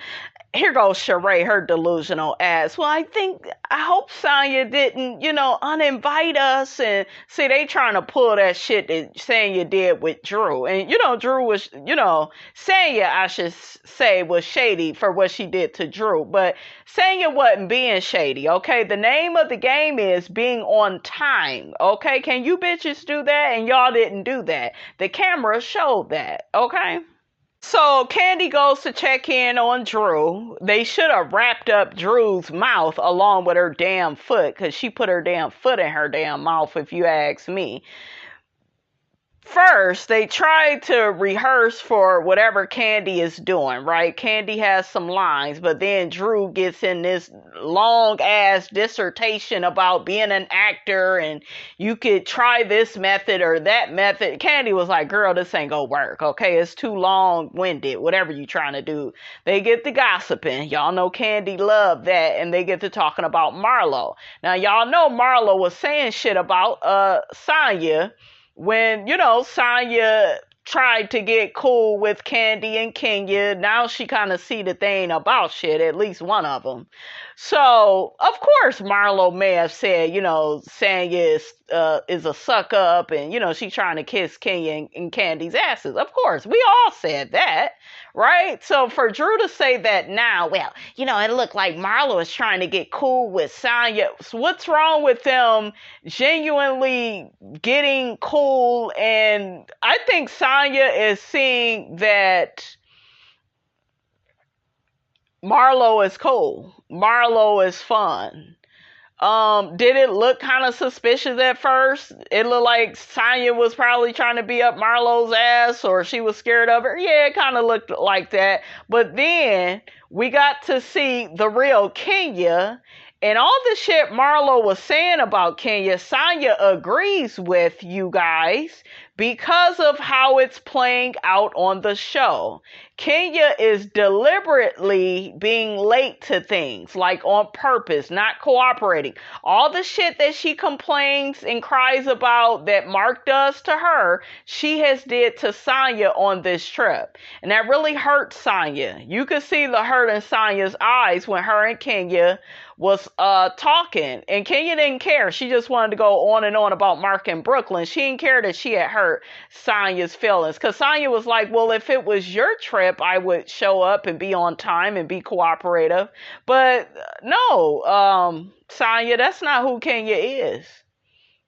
here goes Sheree, her delusional ass. Well, I hope Sanya didn't, uninvite us. And see, they trying to pull that shit that Sanya did with Drew. And, Drew was, Sanya, I should say, was shady for what she did to Drew. But Sanya wasn't being shady, okay? The name of the game is being on time, okay? Can you bitches do that? And y'all didn't do that. The camera showed that, okay? So Kandi goes to check in on Drew. They should have wrapped up Drew's mouth along with her damn foot, because she put her damn foot in her damn mouth, if you ask me. First, they tried to rehearse for whatever Kandi is doing, right? Kandi has some lines, but then Drew gets in this long-ass dissertation about being an actor, and you could try this method or that method. Kandi was like, girl, this ain't gonna work, okay? It's too long-winded, whatever you trying to do. They get to gossiping. Y'all know Kandi loved that, and they get to talking about Marlo. Now, y'all know Marlo was saying shit about Sanya, when, Sanya tried to get cool with Kandi and Kenya. Now she kind of see that they ain't about shit, at least one of them. So, of course, Marlo may have said, Sanya is a suck up, and, she's trying to kiss Kenya and Candy's asses. Of course, we all said that, right? So for Drew to say that now, well, it looked like Marlo is trying to get cool with Sanya. So what's wrong with them genuinely getting cool? And I think Sanya is seeing that Marlo is cool. Marlo is fun. Did it look kind of suspicious at first? It looked like Sanya was probably trying to be up Marlo's ass, or she was scared of her. Yeah, it kind of looked like that. But then we got to see the real Kenya, and all the shit Marlo was saying about Kenya, Sanya agrees with, you guys, because of how it's playing out on the show. Kenya is deliberately being late to things, like on purpose, not cooperating. All the shit that she complains and cries about that Mark does to her, she has did to Sanya on this trip. And that really hurt Sanya. You could see the hurt in Sanya's eyes when her and Kenya was talking. And Kenya didn't care. She just wanted to go on and on about Mark and Brooklyn. She didn't care that she had hurt Sanya's feelings. Because Sanya was like, well, if it was your trip, I would show up and be on time and be cooperative. But no, Sanya, that's not who Kenya is.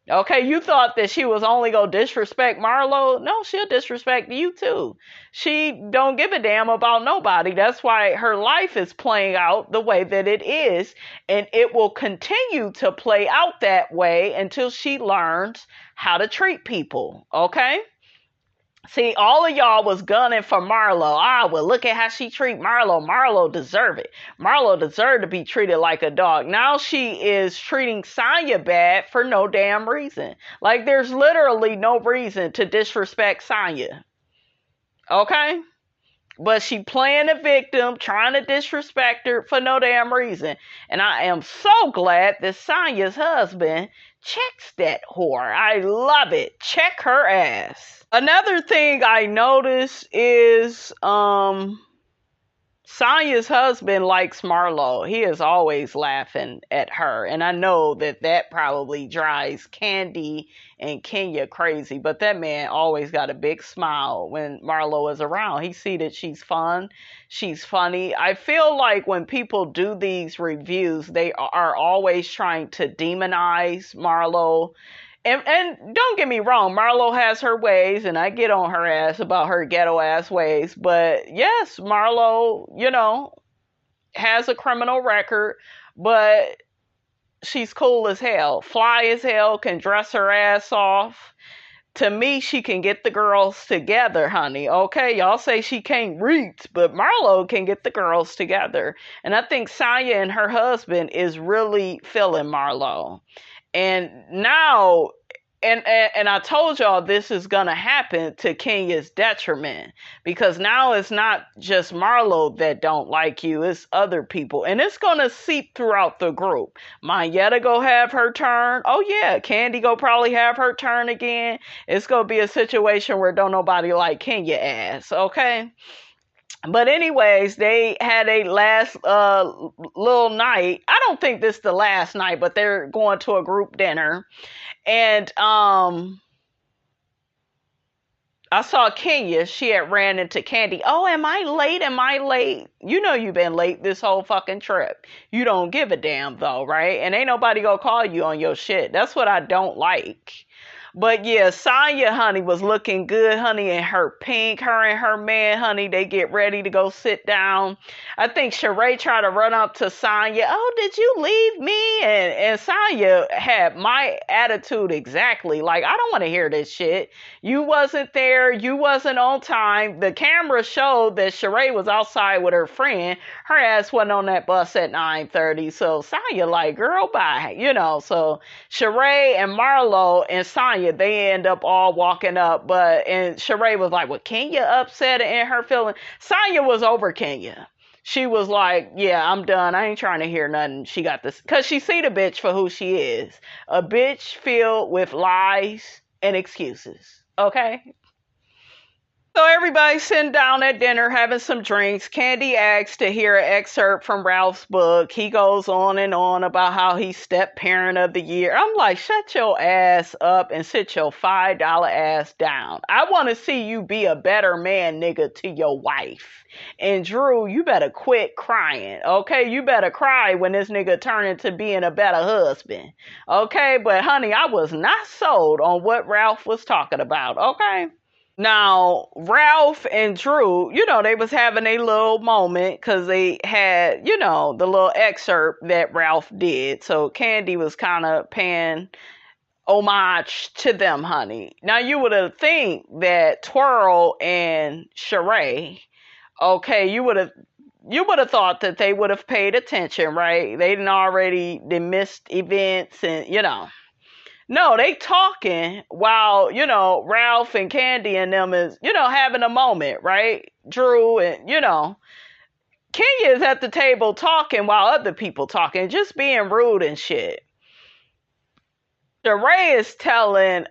Okay, you thought that she was only going to disrespect Marlo? No, she'll disrespect you too. She don't give a damn about nobody. That's why her life is playing out the way that it is. And it will continue to play out that way until she learns how to treat people. Okay? See, all of y'all was gunning for Marlo. Well, look at how she treat Marlo. Marlo deserve it. Marlo deserved to be treated like a dog. Now she is treating Sanya bad for no damn reason. Like, there's literally no reason to disrespect Sanya. Okay? But she playing the victim, trying to disrespect her for no damn reason. And I am so glad that Sanya's husband checks that whore. I love it. Check her ass. Another thing I noticed is Sanya's husband likes Marlo. He is always laughing at her. And I know that probably drives KANDI and Kenya crazy. But that man always got a big smile when Marlo is around. He see that she's fun. She's funny. I feel like when people do these reviews, they are always trying to demonize Marlo. And don't get me wrong, Marlo has her ways, and I get on her ass about her ghetto ass ways. But yes, Marlo, has a criminal record, but she's cool as hell, fly as hell, can dress her ass off. To me, she can get the girls together, honey. Okay, y'all say she can't reach, but Marlo can get the girls together. And I think Sanya and her husband is really feeling Marlo. And now, and I told y'all this is going to happen to Kenya's detriment, because now it's not just Marlo that don't like you, it's other people. And it's going to seep throughout the group. Mayetta go have her turn. Oh yeah, KANDI go probably have her turn again. It's going to be a situation where don't nobody like Kenya ass, okay? But anyways, they had a last little night. I don't think this is the last night, but they're going to a group dinner. And I saw Kenya. She had ran into KANDI. Oh, am I late? Am I late? You know you've been late this whole fucking trip. You don't give a damn though, right? And ain't nobody gonna call you on your shit. That's what I don't like. But yeah, Sanya, honey, was looking good, honey, in her pink. Her and her man, honey, they get ready to go sit down. I think Sheree tried to run up to Sanya. Oh, did you leave me? And Sanya had my attitude exactly. Like, I don't want to hear this shit. You wasn't there. You wasn't on time. The camera showed that Sheree was outside with her friend. Her ass wasn't on that bus at 9:30. So Sanya like, girl, bye. So Sheree and Marlo and Sanya, they end up all walking up, and Sheree was like, well, Kenya upset in her feeling. Sanya was over Kenya. She was like, yeah, I'm done. I ain't trying to hear nothing. She got this, because she see the bitch for who she is. A bitch filled with lies and excuses. Okay? So everybody's sitting down at dinner having some drinks. KANDI asks to hear an excerpt from Ralph's book. He goes on and on about how he's step parent of the year. I'm like, shut your ass up and sit your $5 ass down. I want to see you be a better man, nigga, to your wife. And Drew, you better quit crying, okay? You better cry when this nigga turn into being a better husband, okay? But honey, I was not sold on what Ralph was talking about, okay? Now, Ralph and Drew, they was having a little moment because they had, the little excerpt that Ralph did. So KANDI was kind of paying homage to them, honey. Now, you would have think that Twirl and Sheree, okay, you would have thought that they would have paid attention, right? They missed events and, No, they talking while, Ralph and KANDI and them is, having a moment, right? Drew and, Kenya is at the table talking while other people talking, just being rude and shit. Sheree is telling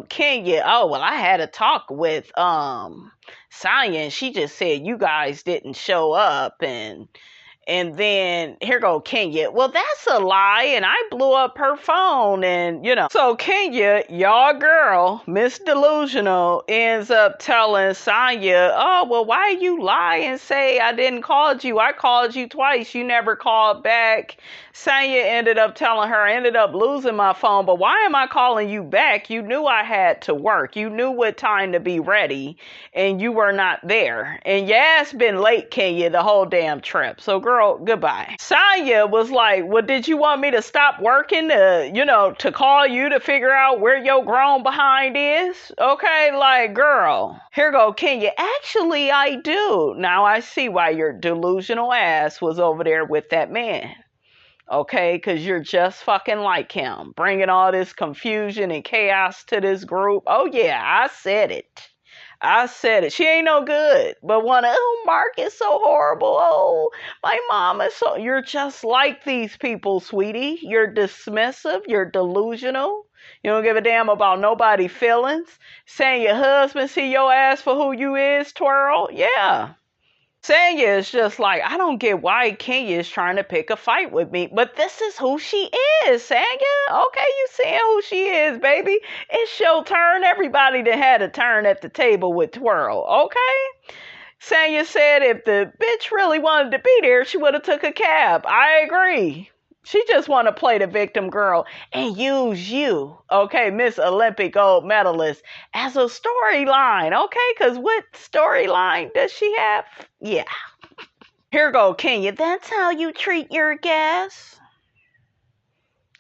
Kenya, oh, well, I had a talk with Sanya, and she just said you guys didn't show up, and then here go Kenya. Well, that's a lie, and I blew up her phone, and So Kenya, y'all girl, Miss Delusional, ends up telling Sanya, oh, well, why you lie and say I didn't call you? I called you twice. You never called back. Sanya ended up telling her, I ended up losing my phone, but why am I calling you back? You knew I had to work. You knew what time to be ready, and you were not there. And your ass been late, Kenya, the whole damn trip. So, girl, goodbye. Sanya was like, well, did you want me to stop working to call you to figure out where your grown behind is? Okay, like, girl. Here go Kenya. Actually, I do. Now I see why your delusional ass was over there with that man. Okay, because you're just fucking like him, bringing all this confusion and chaos to this group. Oh, yeah, I said it. I said it. She ain't no good. But oh, Mark is so horrible. Oh, my mom is so... You're just like these people, sweetie. You're dismissive. You're delusional. You don't give a damn about nobody's feelings. Saying your husband see your ass for who you is, twirl. Yeah. Sanya is just like, I don't get why Kenya is trying to pick a fight with me, but this is who she is, Sanya. Okay, you seeing who she is, baby. It's your turn. Everybody that had a turn at the table with Twirl, okay? Sanya said if the bitch really wanted to be there, she would have took a cab. I agree. She just want to play the victim girl and use you, okay, Miss Olympic gold medalist, as a storyline, okay? Because what storyline does she have? Yeah. Here go, Kenya. That's how you treat your guests?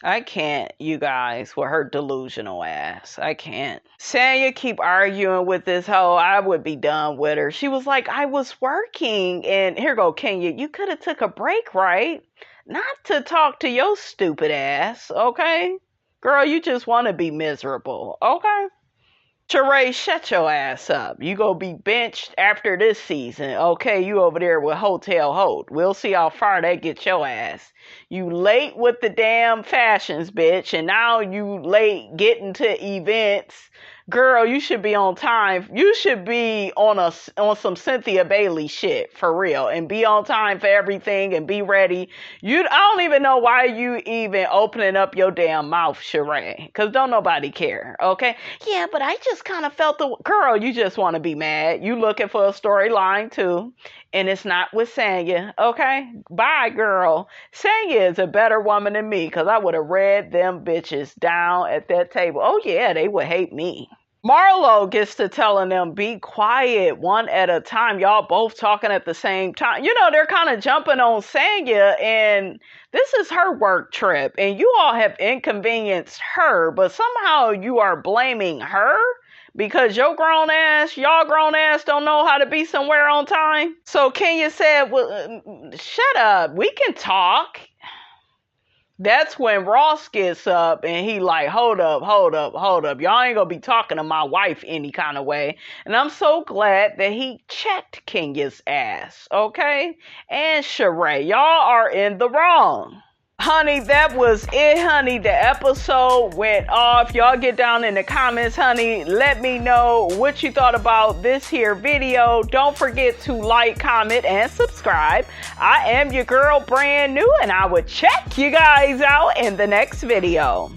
I can't, you guys, with her delusional ass. I can't. Sanya keep arguing with this hoe. I would be done with her. She was like, I was working. And here go, Kenya. You could have took a break, right? Not to talk to your stupid ass, okay? Girl, you just want to be miserable, okay? Sheree, shut your ass up. You gonna be benched after this season, okay? You over there with Hotel Holt. We'll see how far that gets your ass. You late with the damn fashions, bitch, and now you late getting to events. Girl, you should be on time. You should be on some Cynthia Bailey shit, for real, and be on time for everything and be ready. I don't even know why you even opening up your damn mouth, Sheree, because don't nobody care, okay? Yeah, but I just kind of felt girl, you just want to be mad. You looking for a storyline too, and it's not with Sanya, okay? Bye, girl. Sanya is a better woman than me, because I would have read them bitches down at that table. Oh yeah, they would hate me. Marlo gets to telling them, be quiet one at a time. Y'all both talking at the same time. You know, they're kind of jumping on Sanya, and this is her work trip, and you all have inconvenienced her, but somehow you are blaming her because y'all grown ass don't know how to be somewhere on time. So Kenya said, well, shut up. We can talk. That's when Ross gets up and he like, hold up. Y'all ain't gonna be talking to my wife any kind of way. And I'm so glad that he checked Kenya's ass, okay? And Sheree, y'all are in the wrong. Honey, that was it, honey. The episode went off. Y'all get down in the comments, honey. Let me know what you thought about this here video. Don't forget to like, comment, and subscribe. I am your girl, brand new, and I will check you guys out in the next video.